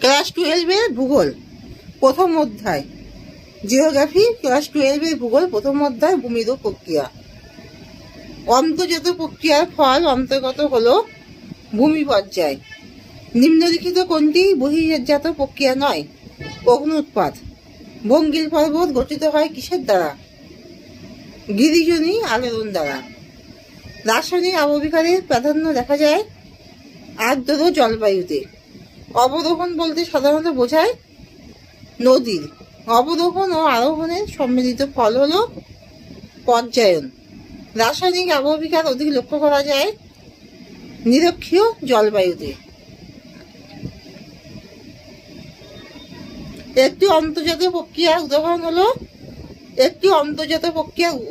Class 12-এর ভূগোল প্রথম অধ্যায়, জিওগ্রাফি ক্লাস 12-এর ভূগোল প্রথম অধ্যায়, ভূমিরূপ প্রক্রিয়া। অন্তর্জাত প্রক্রিয়ার ফল অন্তর্গত হলো ভূমি পর্যায়। নিম্নলিখিত কোনটি বহির্জাত প্রক্রিয়া নয়? অগ্নুৎপাত। ভঙ্গিল পর্বত গঠিত হয় কিসের দ্বারা? গিরিজনী আলোড়ন দ্বারা। রাসায়নিক আবহবিকারের প্রাধান্য দেখা যায় আর্দ্র জলবায়ুতে। অবরোহণ বলতে সাধারণত বোঝায় নদীর অবরোহণ ও আরোহণের সম্মিলিত ফল হল পর্যায়ন। রাসায়নিক আবহবিকার অধিক লক্ষ্য করা যায় নিরক্ষীয় জলবায়ুতে। একটি অন্তর্জাত প্রক্রিয়ার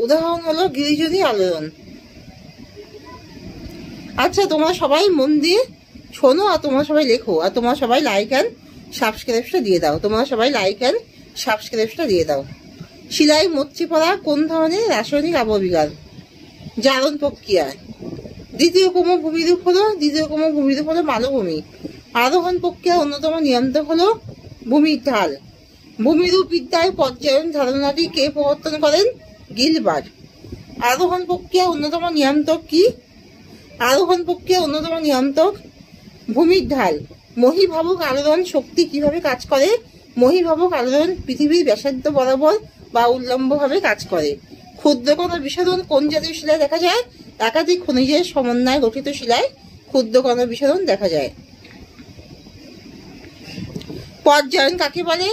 উদাহরণ হলো গিরিজনী আলোড়ন। আচ্ছা, তোমরা সবাই মন দিয়ে শোনো, আর তোমরা সবাই লেখো, আর তোমরা সবাই লাইক অ্যান্ড সাবস্ক্রাইবটা দিয়ে দাও। শিলায় মরচে পড়া কোন ধরনের রাসায়নিক আবহবিকার? জারণ প্রক্রিয়া। দ্বিতীয় ক্রম ভূমিরূপ হলো মালভূমি। আরোহণ প্রক্রিয়ার অন্যতম নিয়ন্ত্রক হলো ভূমির ঢাল। ভূমিরূপ বিদ্যায় পর্যায়ন ধারণাটি কে প্রবর্তন করেন? গিলবার্ট। আরোহণ প্রক্রিয়ার অন্যতম নিয়ন্ত্রক ভূমির ঢাল। মহীভাবক আলোড়ন শক্তি কিভাবে কাজ করে? মহীভাবক আলোড়ন পৃথিবীর ব্যাসার্ধ বরাবর বা উল্লম্বভাবে কাজ করে। ক্ষুদ্রকণা বিস্ফোরণ কোন জাতীয় শিলায় দেখা যায়? একাধিক খনিজের সমন্বয়ে গঠিত শিলায় ক্ষুদ্রকণা বিস্ফোরণ দেখা যায়। পর্যায়ন কাকে বলে?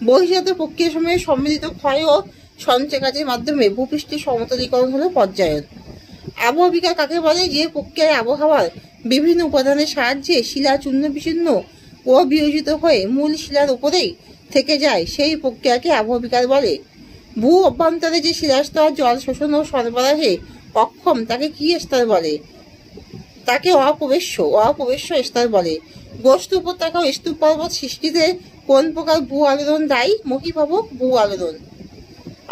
বহির্জাত প্রক্রিয়া সময়ে সম্মিলিত ক্ষয় ও সঞ্চয় কাজের মাধ্যমে ভূপৃষ্ঠের সমতলীকরণ হলো পর্যায়ন। আবহবিকার কাকে বলে? যে প্রক্রিয়ায় আবহাওয়ার বিভিন্ন উপাদানের সাহায্যে শিলা চূর্ণ বিচূর্ণ ও বিয়োজিত হয়ে মূল শিলার উপরেই থেকে যায়, সেই প্রক্রিয়াকে আবহবিকার বলে। ভূ অভ্যন্তরে যে শিলাস্তর জল শোষণ ও সরবরাহে অক্ষম তাকে কি স্তর বলে? তাকে অপ্রবেশ্য স্তর বলে। গোষ্ঠ উপত্যকা ও স্তূপ পর্বত সৃষ্টিতে কোন প্রকার ভূ আলোড়ন দায়ী? মহীভাবক ভূ আলোড়ন।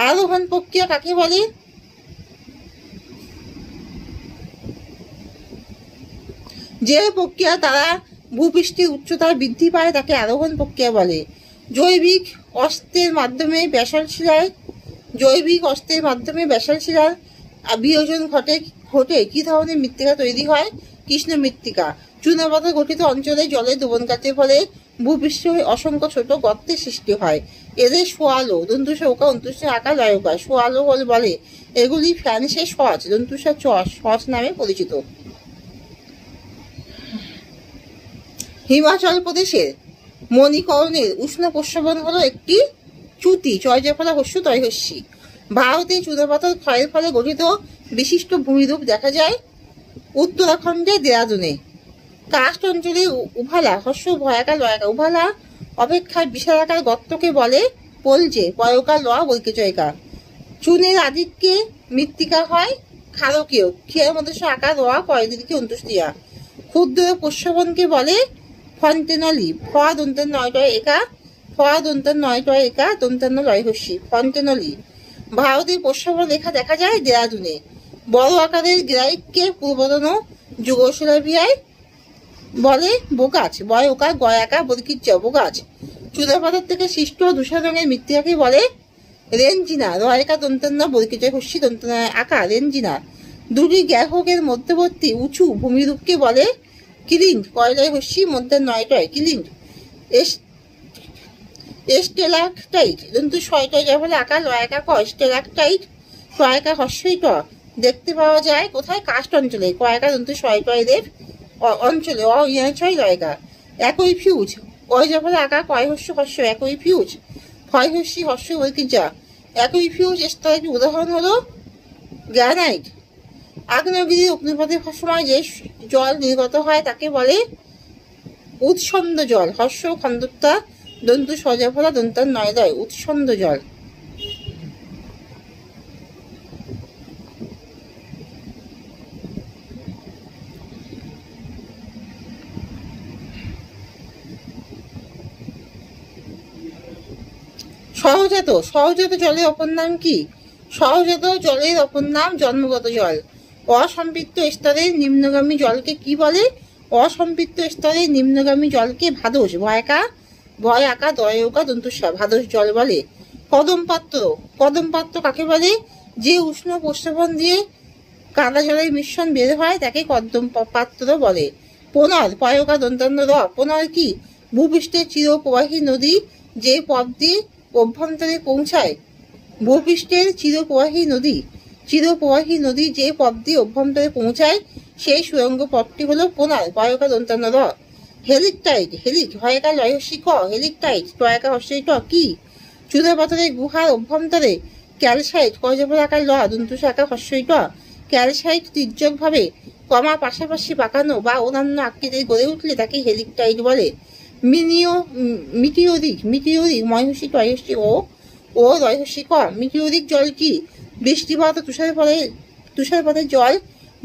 আরোহণ প্রক্রিয়া কাকে বলে? যে প্রক্রিয়া দ্বারা ভূপৃষ্ঠের উচ্চতা বৃদ্ধি পায় তাকে আরোহণ প্রক্রিয়া বলে। জৈবিক অস্ত্রের মাধ্যমে ব্যাসাল্ট শিলার বিয়োজন ঘটে কি ধরনের মৃত্তিকা তৈরি হয়? কৃষ্ণ মৃত্তিকা। চুনাপাথর গঠিত অঞ্চলে জলের দোবনকাতের ফলে ভূপৃষ্ঠে অসংখ্য ছোট গর্তের সৃষ্টি হয়। এদের সোয়ালো দন্তুসা ওকা অন্তুসা আকা লয়কা সোয়ালো বলে। এগুলি ফ্রান্সে সচ দন্তুসা সচ নামে পরিচিত। হিমাচল প্রদেশের মণিকরণের উষ্ণ প্রস্রবণ হলো একটি চ্যুতি চয়জফলা হস্য তয়হস্যি। ভারতে চুনাপাথর ক্ষয়ের ফলে গঠিত বিশিষ্ট ভূমিরূপ দেখা যায় উত্তরাখণ্ডের দেরাদুনে। কাস্ট অঞ্চলে উভালা হস্য ভয়াকা লয়াকা উভালা অপেক্ষা বিশালাকার গর্তকে বলে পলজে পয়কা লয়া বৈকেচয়কা। চুনের আদিত্যে মৃত্তিকা হয় ক্ষারকীয় ক্ষীরের মধ্যে আকার রোয়া কয়দিকে অন্তুষ্টিয়া। ক্ষুদ্র প্রস্রবণকে বলে ফন্টেনলি ফন্টেনলি। ভারতের প্রস্রবণ রেখা দেখা যায় দেরাদুনে। বড় আকারের গ্রাইটকে পূর্বতন যুগোস্লাভিয়ায় বলে বোগাচ বয়কা গয়াকা বরকিচ্চ বোগাচ। চুনাপাথর থেকে সৃষ্ট ধূসর রঙের মৃত্তিকাকে বলে রেঞ্জিনা রয়কা দন্তান্ন বরকিচ্চ হস্যি দন্তান্ন আকা রেঞ্জিনা। দুটি গ্যাহকের মধ্যবর্তী উঁচু ভূমিরূপকে বলে কিলিন্ড কয়লায় হস্যি মধ্যে নয়টয় কিলিন্ড। স্টেলাকটাইট দন্তু ছয়টয় যা বলে আকা লয়কা ক স্টেলাকটাইট কয়কা হস্যই ট দেখতে পাওয়া যায় কোথায়? কাস্ট অঞ্চলে কয়কা দন্তু ছয়টয় দেব অঞ্চলে ছয় লয়কা। একই ফিউজ ওই যা বলে আকা কয় হস্য একই ফিউজ ক্ষয় হস্যি হস্য ঐকিজা। একই ফিউজ স্তরের একটি উদাহরণ হলো গ্রানাইট। আগ্নেয়গিরির অগ্নিপথের সময় যে জল নির্গত হয় তাকে বলে উৎসন্দ জল হস্য খন্দত্তা দন্তু সজাফলা দন্তার নয়দয় উৎসন্দ জল। সহজাত জলের অপর নাম কি? সহজাত জলের অপর নাম জন্মগত জল। অসম্পৃক্ত স্তরের নিম্নগামী জলকে কি বলে? অসম্পৃক্ত স্তরের নিম্নগামী জলকে ভাদোষ ভয়াকা ভয় আঁকা দয়কা দন্তুস্বা ভাদস জল বলে। কদম পাত্র, কদম পাত্র কাকে বলে? যে উষ্ণ প্রস্রবণ দিয়ে কাদা জলের মিশ্রণ বের হয় তাকে কদম পাত্র বলে। পুনর পয়কা দন্তান্ন র, পুনর কি? ভূপৃষ্ঠের চিরপ্রবাহী নদী যে পথ দিয়ে অভ্যন্তরে পৌঁছায়। ভূপৃষ্ঠের চিরপ্রবাহী নদী যে পথ দিয়ে অভ্যন্তরে পৌঁছায় সেই সুরঙ্গ পথটি হলো পুনর পয়কা দন্তান্ন র। হেলিকটাইট, হেলিক হয়কা লয়সী ক, হেলিকটাইট টয়কা হস্যই ট কি? চুনা পাথরের গুহার অভ্যন্তরে ক্যালসাইট কজপর আকার ল দন্তুষ আকার হস্যই ট। ক্যালসাইট তির্যকভাবে কমা পাশাপাশি পাকানো বা অন্যান্য আকৃতির গড়ে উঠলে তাকে হেলিকটাইট বলে। মিটিওরিক, মিটিওরিক ময়সী টয়সী ও রয়সী ক। মিটিওরিক জল কি? বৃষ্টিপাত তুষারপাতের জল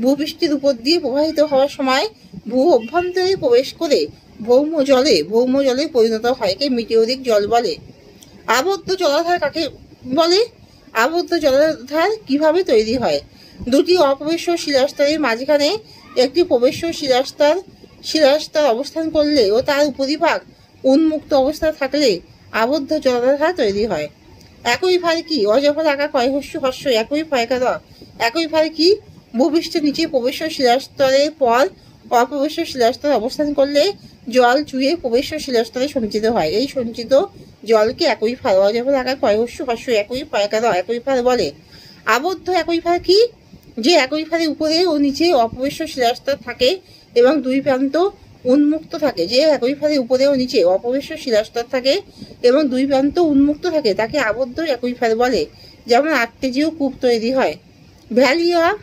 ভূপৃষ্ঠের উপর দিয়ে প্রবাহিত হওয়ার সময় ভূ অভ্যন্তরে প্রবেশ করে ভৌম জলে পরিণত হয়, একে মিটিওরিক জল বলে। আবদ্ধ জলাধার কাকে বলে? আবদ্ধ জলাধার কিভাবে তৈরি হয়? দুটি অপ্রবেশ্য শিলাস্তরের মাঝখানে একটি প্রবেশ্য শিলাস্তর অবস্থান করলে ও তার উপরিভাগ উন্মুক্ত অবস্থা থাকলে আবদ্ধ জলাধার তৈরি হয়। একই ভার কি? অজফল আঁকা কয়হস্য হস্য একই ফয়কার। একই ভার কি? ভূপৃষ্ঠের নিচে প্রবেশ্য শিলাস্তরের পর অপ্রবেশ্য শিলাস্তর অবস্থান করলে জল চুয়ে প্রবেশ্য শিলাস্তরে সঞ্চিত হয়। এই সঞ্চিত জলকে একই ফার। অজফল আঁকা কয়হস্য হস্য একই ফয়কার একই ফার বলে। আবদ্ধ একই ফার কি? যে একই ফারের উপরে ও নিচে অপ্রবেশ্য শিলাস্তর থাকে এবং দুই প্রান্ত উন্মুক্ত থাকে। যে একই ফারের উপরে ও নিচে অপ্রবেশ্য শিলাস্তর থাকে এবং দুই প্রান্ত উন্মুক্ত থাকে তাকে আবদ্ধ একই ফার বলে। যেমন আর্টেজিও কূপ তৈরি হয়। ভ্যালি অফ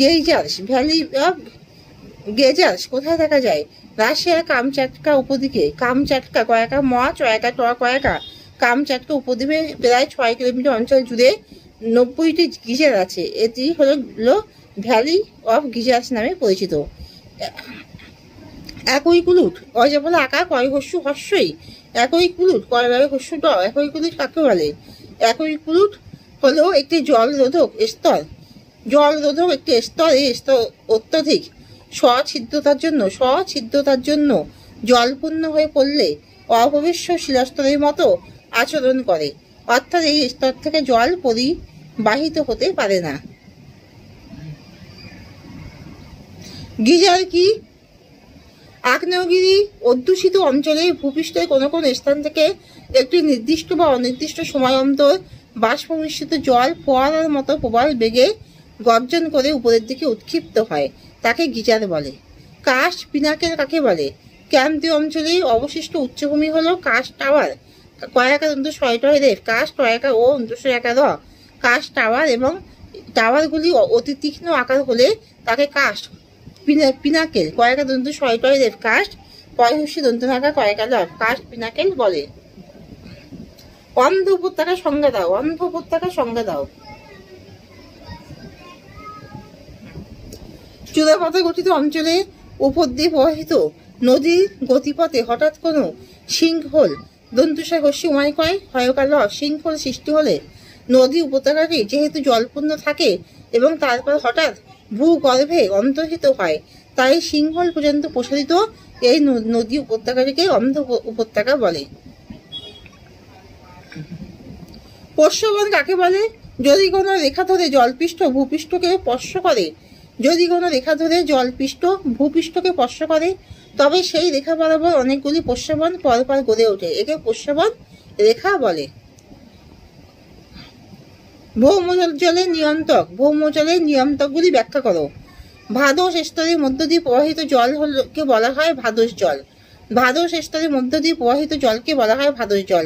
গেইজার্স, ভ্যালি অফ গেজার্স কোথায় দেখা যায়? রাশিয়ার কামচাটকা উপদ্বীপে। কামচাটকা কয়েকা ম চয়কা ট কয়েকা। কামচাটকা উপদ্বীপে প্রায় 6 কিলোমিটার অঞ্চল জুড়ে 90টি গিজার আছে। এটি হলো ভ্যালি অফ গিজার্স নামে পরিচিত। একই কুলুট অজফল আঁকা কয়হস্য হস্যই একই কুলুট কয় হস্য ট। একই কুলুট কাকে বলে? একই কুলুট হলো একটি জলরোধক স্তর। জলরোধক একটি স্তর, এই স্তর অত্যধিক সছিদ্রতার জন্য জলপূর্ণ হয়ে পড়লে অপ্রবেশ্য শিলাস্তরের মতো আচরণ করে, অর্থাৎ এই স্তর থেকে জল পরিবাহিত হতে পারে না। গিজার কি? আগ্নেয়গিরি অধ্যুষিত অঞ্চলে ভূপৃষ্ঠের কোনো কোনো স্থান থেকে একটি নির্দিষ্ট বা অনির্দিষ্ট সময় অন্তর বাষ্প মিশ্রিত জল ফোয়ারার মতো প্রবল বেগে গর্জন করে উপরের দিকে উৎক্ষিপ্ত হয়, তাকে গিজার বলে। কাস্ট পিনাকেল কাকে বলে? ক্রান্তীয় অঞ্চলে অবশিষ্ট উচ্চভূমি হলো কাস্ট টাওয়ার। কয়েকা ছয়টয় রেফ কাস্ট কয়েকা ও একা র। কাস্ট টাওয়ার এবং টাওয়ারগুলি অতি তীক্ষ্ণ আকার হলে তাকে কাস্ট পিনাকেল কয়েকা ছয়টয় রেফ কাস্ট পয়হস্যি দন্তনাকা কয়েকা র কাস্ট পিনাকেল বলে। অন্ধ উপত্যকার সংজ্ঞা দাও। অন্ধ উপত্যকার সংজ্ঞা দাও। চূড়াপথে গঠিত অঞ্চলে উপর দিয়ে প্রবাহিত নদীর গতিপথে হঠাৎ কোনো সিঙ্কহোল দন্তুসায় হস্যি উমায় কয় হয়কার ল। সিঙ্কহোল সৃষ্টি হলে নদী উপত্যকাটি যেহেতু জলপূর্ণ থাকে এবং তারপর হঠাৎ ভূগর্ভে অন্তর্হিত হয়, তাই সিঙ্কহোল পর্যন্ত প্রসারিত এই নদী উপত্যকাটিকে অন্ধ উপত্যকা বলে। প্রস্রবণ কাকে বলে? যদি কোনো রেখা ধরে জলপৃষ্ঠ ভূপৃষ্ঠকে স্পর্শ করে, যদি কোনো রেখা ধরে জলপৃষ্ঠ ভূপৃষ্ঠকে স্পর্শ করে তবে সেই রেখা বরাবর অনেকগুলি প্রস্রবণ পরপর গড়ে ওঠে, একে প্রস্রবণ রেখা বলে। ভৌমজলের নিয়ন্ত্রক। ভৌমজলের নিয়ন্ত্রকগুলি ব্যাখ্যা করো। ভাদস স্তরের মধ্য দিয়ে প্রবাহিত জলকে বলা হয় ভাদস জল। ভাদস স্তরের মধ্য দিয়ে প্রবাহিত জলকে বলা হয় ভাদস জল।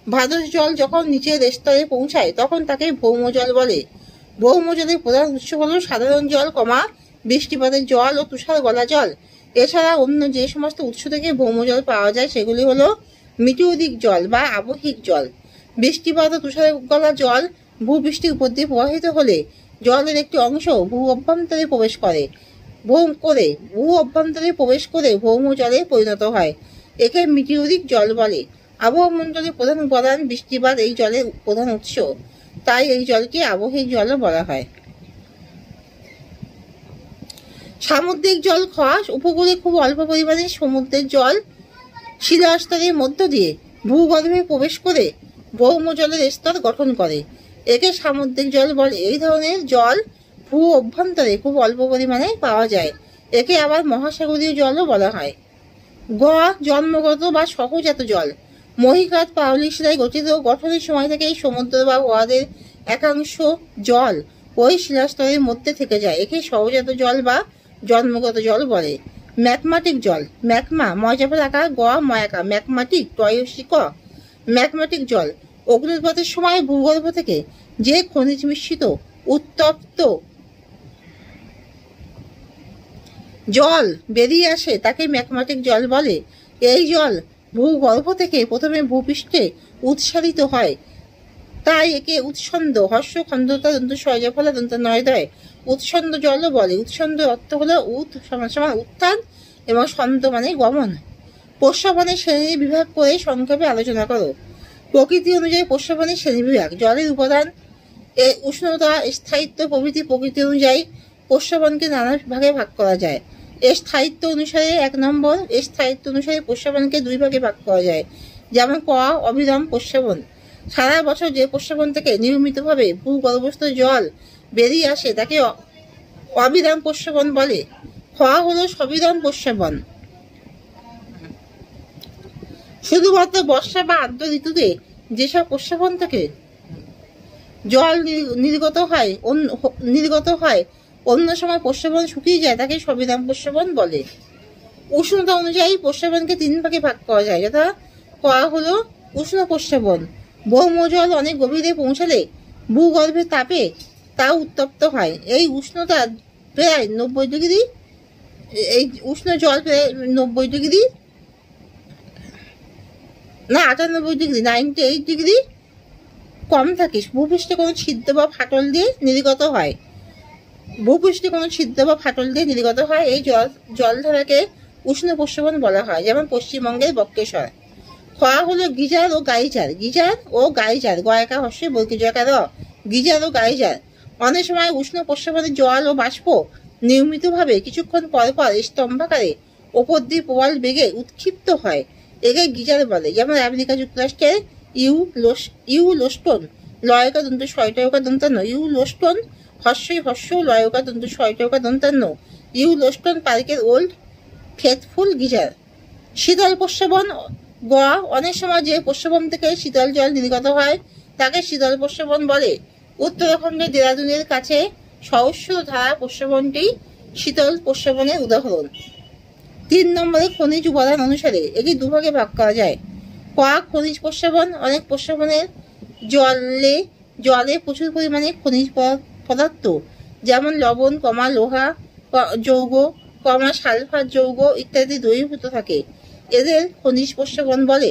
ভাদস জল যখন নিচের স্তরে পৌঁছায় তখন তাকে ভৌমজল বলে। ভৌমজলের প্রধান উৎস হল সাধারণ জল, বৃষ্টিপাতের জল ও তুষার গলা জল। এছাড়া অন্য যে সমস্ত উৎস থেকে ভৌমজল পাওয়া যায় সেগুলি হলো মিটিওরিক জল বা আবহিক জল। বৃষ্টিপাত ও তুষার গলা জল ভূপৃষ্ঠের উপর দিয়ে প্রবাহিত হলে জলের একটি অংশ ভূ অভ্যন্তরে প্রবেশ করে ভৌমজলে পরিণত হয়, একে মিটিওরিক জল বলে। আবহাওয়া মণ্ডলের প্রধান উপাদান বৃষ্টিপাত এই জলের প্রধান উৎস, তাই এই জলকে আবহিক জলও বলা হয়। সামুদ্রিক জল খোয়াশ। উপকূলে খুব অল্প পরিমাণে সমুদ্রের জল শিলাস্তরের মধ্য দিয়ে ভূগর্ভে প্রবেশ করে ভৌম জলের স্তর গঠন করে। একে সামুদ্রিক জল বলে। এই ধরনের জল ভূ অভ্যন্তরে খুব অল্প পরিমাণে পাওয়া যায়। একে আবার মহাসাগরীয় জলও বলা হয়। গ জন্মগত বা সহজাত জল। মহীকাট পাললিক শিলায় গঠিত। গঠনের সময় থেকে সমুদ্র বা হ্রদের একাংশ জল ওই শিলাস্তরের মধ্যে থেকে যায়। একে সহজাত জল বা জন্মগত জল বলে। ম্যাগমাটিক জল। ম্যাগমা ময়জাফের আকার গ ময়াকা, ম্যাগমাটিক টয়সি ক। ম্যাগমাটিক জল অগ্নুৎপাতের সময় ভূগর্ভ থেকে যে খনিজ মিশ্রিত উত্তপ্ত জল বেরিয়ে আসে তাকে ম্যাগমাটিক জল বলে। এই জল ভূগর্ভ থেকে প্রথমে ভূপৃষ্ঠে উৎসারিত হয়, তাই একে উৎসন্দ হর্ষ খন্দতা দন্ত সয়জাফলা দন্ত নয়দয় উৎসন্দ জলও বলে। উৎসন্দ অর্থ হলো সমান উত্থান এবং ছন্দ মানে গমন। প্রস্রবণের শ্রেণী বিভাগ করে সংক্ষেপে আলোচনা করো। প্রকৃতি অনুযায়ী প্রস্রবণের শ্রেণী বিভাগ। জলের উপাদান, এর উষ্ণতা, স্থায়িত্ব প্রভৃতি প্রকৃতি অনুযায়ী প্রস্রবণকে নানা ভাগে ভাগ করা যায়। এর স্থায়িত্ব অনুসারে 1 নম্বর, এর স্থায়িত্ব অনুসারে প্রস্রবণকে 2 ভাগে ভাগ করা যায়। যেমন ক অবিরাম প্রস্রবণ। সারা বছর যে প্রস্রবণ থেকে নিয়মিতভাবে ভূগর্ভস্থ জল বেরিয়ে আসে তাকে অবিরাম প্রস্রবণ বলে। খ হলো সবিরাম প্রস্রবণ। শুধুমাত্র বর্ষা বা আর্দ্র ঋতুতে যেসব প্রস্রবণ থেকে জল নির্গত হয় অন্য সময় প্রস্রবণ শুকিয়ে যায় তাকে সবিরাম প্রস্রবণ বলে। উষ্ণতা অনুযায়ী প্রস্রবণকে 3 ভাগে ভাগ করা যায়, যথা ক হলো উষ্ণ প্রস্রবণ। ভৌম জল অনেক গভীরে পৌঁছালে ভূগর্ভের তাপে তা উত্তপ্ত হয়। এই উষ্ণতা প্রায় 90 ডিগ্রি, এই উষ্ণ জল প্রায় 90 ডিগ্রি না 98 ডিগ্রি 98 ডিগ্রি কম থাকে। ভূপৃষ্ঠে কোনো ছিদ্র বা ফাটল দিয়ে নির্গত হয়। এই জলধারাকে উষ্ণ প্রস্রবণ বলা হয়। যেমন পশ্চিমবঙ্গের বক্রেশ্বর। খ হলো গিজার ও গাইজার গয়কা হর্ষে বর্গীজয়কার গিজার ও গাইজার। অনেক সময় উষ্ণ প্রস্রবণের জল ও বাষ্প নিয়মিতভাবে কিছুক্ষণ পর পর স্তম্ভাকারে ওপর দিয়ে প্রবল বেগে উৎক্ষিপ্ত হয়। একে গিজার বলে। যেমন আমেরিকা যুক্তরাষ্ট্রের ইউলোস্টোন লয়কা দন্ত শয়টয়কা দন্তান্ন ইউলোস্টোন হর্ষ লয়কা দন্ত শয়টয়কা দন্তান্ন ইউলোস্টোন পার্কের ওল্ড ফেথফুল গিজার। শীতল প্রস্রবণ। গ অনেক সময় যে প্রস্রবণ থেকে শীতল জল নির্গত হয় তাকে শীতল প্রস্রবণ বলে। উত্তরাখণ্ডের দেরাদুনের কাছে সহস্র ধারা প্রস্রবণটি শীতল প্রস্রবণের উদাহরণ। 3 নম্বরে খনিজ উপাদান অনুসারে এটি 2 ভাগে ভাগ করা যায়। ক খনিজ প্রস্রবণ। অনেক প্রস্রবণের জলে প্রচুর পরিমাণে খনিজ পদার্থ যেমন লবণ, লোহা যৌগ, সালফার যৌগ ইত্যাদি দ্রবীভূত থাকে। এদের খনিজ প্রস্রবণ বলে।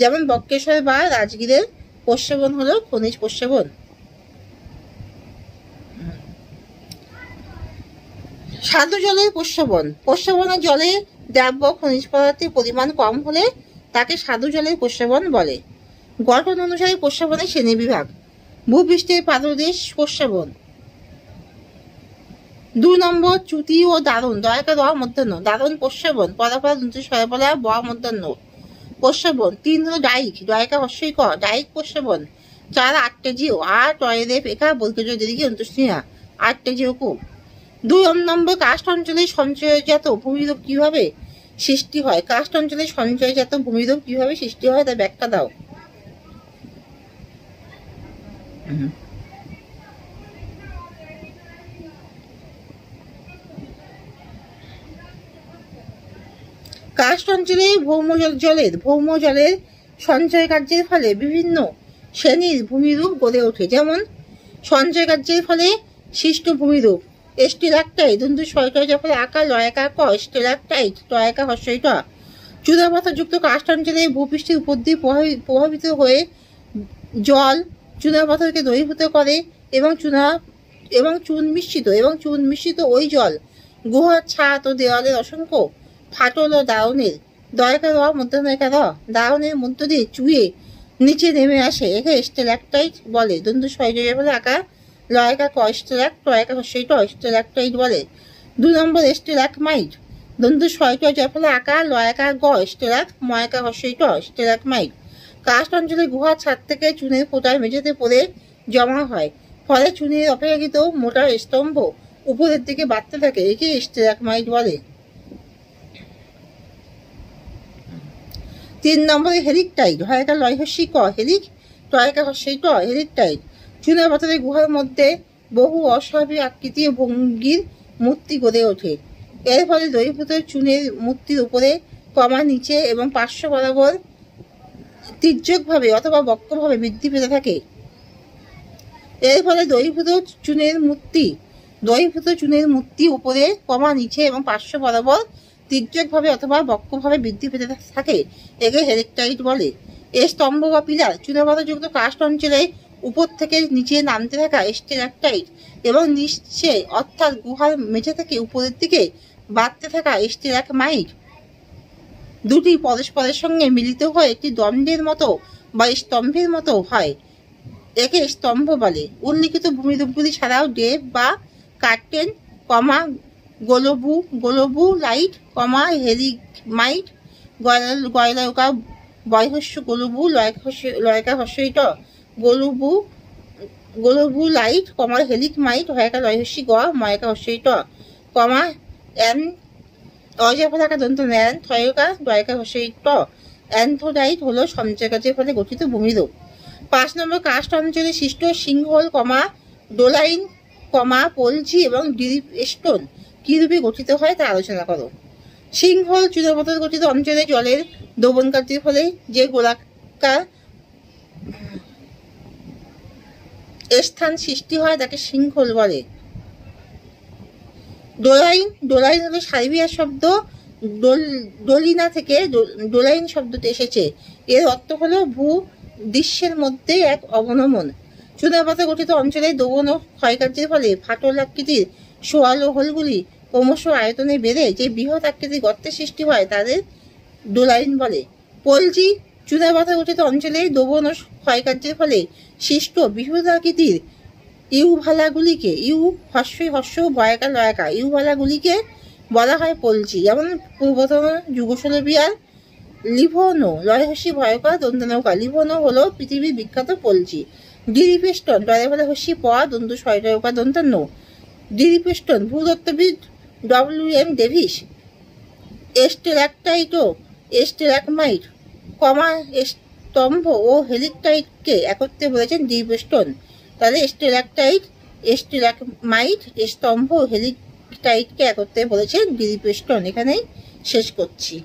যেমন বক্রেশ্বর বা রাজগীরের প্রস্রবণ হলো খনিজ প্রস্রবণ। স্বাদু জলের প্রস্রবণ। প্রস্রবণের জলে দ্রাব্য খনিজ পদার্থের পরিমাণ কম হলে তাকে স্বাদু জলের প্রস্রবণ বলে। গঠন অনুসারে প্রস্রবণের শ্রেণী বিভাগ। ভূপৃষ্ঠের পাদদেশ প্রস্রবণ। 2 নম্বর চ্যুতি ও দারুণ দয়াকা র মধ্যাহ্ন দারুণ প্রস্রবণ পরাপরা দন্ত সয়বলা ব মধ্যাহ্ন প্রস্রবণ। 3 হলো ডাইক দয়াকা হর্ষই ক ডাইক প্রস্রবণ। 4 আট্টেজিও টয়রে পেখা বর্গজ দিকে অন্তঃস্নেহা আট্টেজিও কু। 2 নম্বর কাস্ট অঞ্চলে সঞ্চয়জাত ভূমিরূপ কিভাবে সৃষ্টি হয়। কাস্ট অঞ্চলে সঞ্চয়জাত ভূমিরূপ কিভাবে সৃষ্টি হয় তা ব্যাখ্যা দাও। কাস্ট অঞ্চলে ভৌম জলের সঞ্চয় কার্যের ফলে বিভিন্ন শ্রেণীর ভূমিরূপ গড়ে ওঠে। যেমন সঞ্চয় কার্যের ফলে সৃষ্ট ভূমিরূপ স্টেলাকটাইট দন্তু শয়টয় যখন আকার লয়কা ক স্টেলাকটাইট টয়কা হর্ষইট। চুনাপাথরযুক্ত কাস্ট অঞ্চলে ভূপৃষ্ঠের উপর দিয়ে প্রভাবিত হয়ে জল চুনাপাথরকে দ্রবীভূত করে এবং চুন মিশ্রিত ওই জল গুহার ছাদ ও দেওয়ালের অসংখ্য ফাটল ও দারুণের দয়কা র মধ্যাহ্নয়কা র দারুণের মধ্য দিয়ে চুয়ে নিচে নেমে আসে। একে স্টেলাকটাইট বলে। দন্তু শয়টয় বলে আকার লয়কা ক স্টেলাক টয়কা হর্ষইট স্টেলাকটাইট বলে। 2 নম্বর স্টেলাকমাইট। দন্তু ছয়টা যার ফলে আকার লয়াকার গ স্টেরাক ময়াকা হর্ষই ট স্টেরাকমাইট। কাস্ট অঞ্চলের গুহার ছাদ থেকে চুনের ফোঁটায় মেঝেতে পড়ে জমা হয়, ফলে চুনের অপেক্ষাকৃত মোটা স্তম্ভ উপরের দিকে বাড়তে থাকে, একে স্টেরাকমাইট বলে। 3 নম্বরে হেলিকটাইট, হয়কা লয় হর্ষই ক হেলিক টয়কা হর্ষই ট হেলিকটাইট। চুনের পাথরের গুহার মধ্যে বহু অস্বাভাবিক আকৃতি ও ভঙ্গির মূর্তি গড়ে ওঠে। এর ফলে দ্রবীভূত চুনের মূর্তির উপরে কমা নিচে এবং পার্শ্ব বরাবর তির্যকভাবে অথবা বক্রভাবে বৃদ্ধি পেতে থাকে। এর ফলে দ্রবীভূত চুনের মূর্তি উপরে কমা নিচে এবং পার্শ্ব বরাবর তির্যকভাবে অথবা বক্রভাবে বৃদ্ধি পেতে থাকে, একে হেলিকটাইট বলে। এই স্তম্ভ বা পিলার চুনাপাথরযুক্ত কাস্ট অঞ্চলে উপর থেকে নিচে নামতে থাকা স্টেলাকটাইট এবং নিচে অর্থাৎ গুহার মেঝে থেকে উপরের দিকে বাড়তে থাকা স্টেলাকমাইট দুটি পরস্পরের সঙ্গে মিলিত হয়ে একটি দণ্ডের মতো বা স্তম্ভের মতো হয়, একে স্তম্ভ বলে। উল্লিখিত ভূমিরূপগুলি ছাড়াও ডেপ বা কার্টেন, গোলবু লাইট, হেলিগমাইট, গয়লায়কা বয়হস্য গোলবু লয়কা হস্যই ট গোলবু লাইট, হেলিগমাইট হয়কা লয়হস্যি গ ময়কা হস্যই ট, এন অজাফলাকা দন্ত ন্যান থয়কা দয়কা হস্যই ট। অ্যান্থোডাইট হলো সঞ্চয় কাজের ফলে গঠিত ভূমিরূপ। 5 নম্বর কাস্ট অঞ্চলে সৃষ্ট সিংহল, ডোলাইন, পলজি এবং ডিপ স্টোন কি রূপে গঠিত হয় তা আলোচনা করো। সিংহল চুনাপাথর গঠিত অঞ্চলে জলের দোবন কার্যের ফলে যে গোলাকার স্থান সৃষ্টি হয় তাকে সিংহল বলে। ডোলাইন হলো সার্বিয়া শব্দ ডোলিনা থেকে ডোলাইন শব্দটি এসেছে। এর অর্থ হলো ভূ দৃশ্যের মধ্যে এক অবনমন। চুনাপাথর গঠিত অঞ্চলে দোবন ও ক্ষয়কার্যের ফলে ফাটল আকৃতির সোয়ালো হোলগুলি ক্রমশ আয়তনে বেড়ে যে বৃহৎ আকৃতির গর্তের সৃষ্টি হয় তাদের ডোলাইন বলে। পলজি চুনাপাথর গঠিত অঞ্চলে দোবন ও ক্ষয়কার্যের ফলে সৃষ্ট বৃহৎ আকৃতির ইউভালাগুলিকে বয়াকা লয়াকা ইউভালাগুলিকে বলা হয় পলজি। যেমন পূর্বতন যুগোস্লাভিয়ার লিভনো লয়হস্যি ভয়কা দন্তনৌকা, লিভনো হলো পৃথিবীর বিখ্যাত পলজি। ডিরিপেস্টন টয়লা হস্যি প দন্তু ছয়কা দন্তান্ন, ডিরিপেস্টন ভূতত্ত্ববিদ WM ডেভিস স্টেলাকটাইট ও স্টেলাকমাইট, স্তম্ভ ও হেলিকটাইটকে একত্রে বলেছেন ডিরিপেস্টন। তাহলে স্টেলাকমাইট, স্তম্ভ ও হেলিকটাইটকে একত্রে বলেছেন ডিরিপেস্টন। এখানেই শেষ করছি।